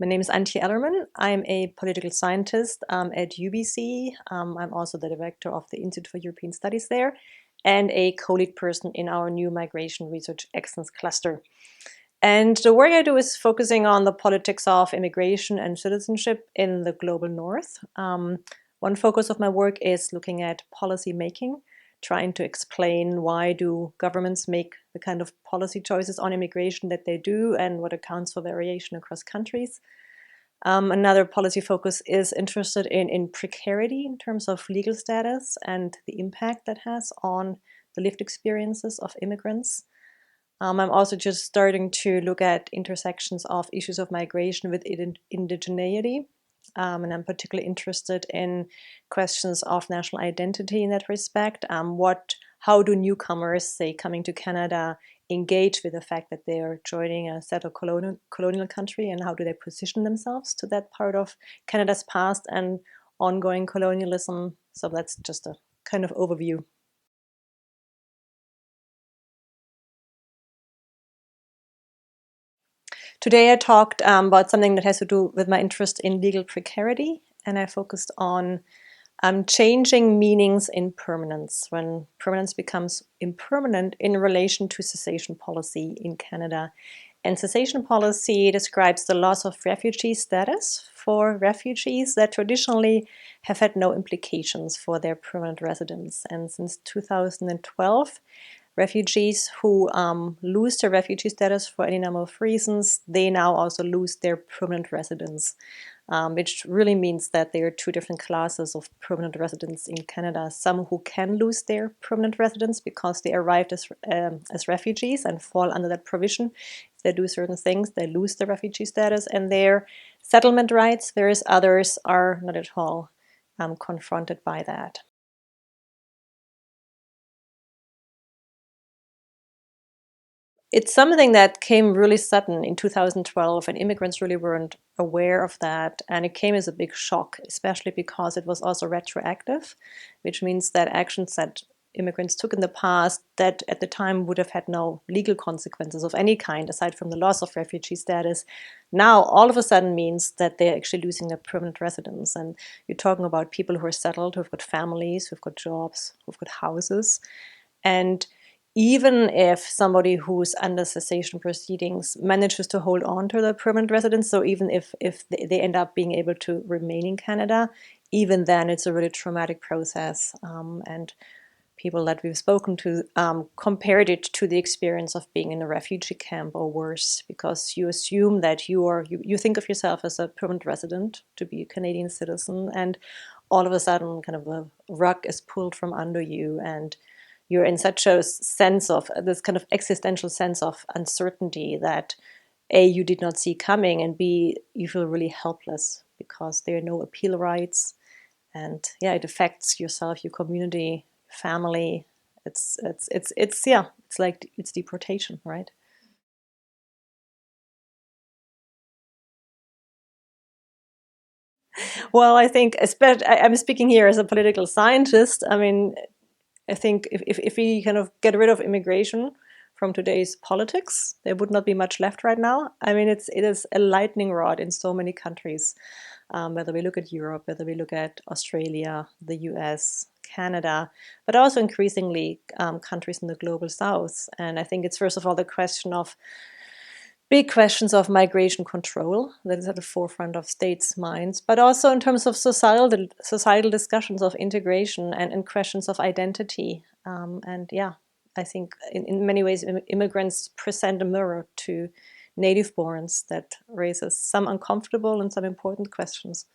My name is Antje Ellerman. I'm a political scientist at UBC. I'm also the director of the Institute for European Studies there and a co-lead person in our new Migration Research Excellence Cluster. And the work I do is focusing on the politics of immigration and citizenship in the global north. One focus of my work is looking at policy making, trying to explain why do governments make the kind of policy choices on immigration that they do and what accounts for variation across countries. Another policy focus is interested in precarity in terms of legal status and the impact that has on the lived experiences of immigrants. I'm also just starting to look at intersections of issues of migration with indigeneity. And I'm particularly interested in questions of national identity in that respect. How do newcomers, say, coming to Canada, engage with the fact that they are joining a settled colonial country, and how do they position themselves to that part of Canada's past and ongoing colonialism? So that's just a kind of overview. Today I talked about something that has to do with my interest in legal precarity, and I focused on changing meanings in permanence, when permanence becomes impermanent in relation to cessation policy in Canada. And cessation policy describes the loss of refugee status for refugees that traditionally have had no implications for their permanent residence. And since 2012, refugees who lose their refugee status for any number of reasons, they now also lose their permanent residence, which really means that there are two different classes of permanent residents in Canada. Some who can lose their permanent residence because they arrived as refugees and fall under that provision. If they do certain things, they lose their refugee status and their settlement rights, whereas others are not at all confronted by that. It's something that came really sudden in 2012, and immigrants really weren't aware of that. And it came as a big shock, especially because it was also retroactive, which means that actions that immigrants took in the past that at the time would have had no legal consequences of any kind, aside from the loss of refugee status, now all of a sudden means that they're actually losing their permanent residence. And you're talking about people who are settled, who've got families, who've got jobs, who've got houses. And even if somebody who's under cessation proceedings manages to hold on to their permanent residence, so even if they end up being able to remain in Canada, even then it's a really traumatic process. And people that we've spoken to compared it to the experience of being in a refugee camp or worse, because you assume that you think of yourself as a permanent resident, to be a Canadian citizen, and all of a sudden kind of a rug is pulled from under you, and you're in such a sense of this kind of existential sense of uncertainty that A, you did not see coming, and B, you feel really helpless because there are no appeal rights. And yeah, it affects yourself, your community, family. It's like it's deportation, right? Well, I think, especially, I'm speaking here as a political scientist. I mean, I think if we kind of get rid of immigration from today's politics, there would not be much left right now. I mean, it is a lightning rod in so many countries, whether we look at Europe, whether we look at Australia, the US, Canada, but also increasingly countries in the global south. And I think it's first of all the question of big questions of migration control that is at the forefront of states' minds, but also in terms of societal discussions of integration and questions of identity. And yeah, I think in many ways immigrants present a mirror to native borns that raises some uncomfortable and some important questions.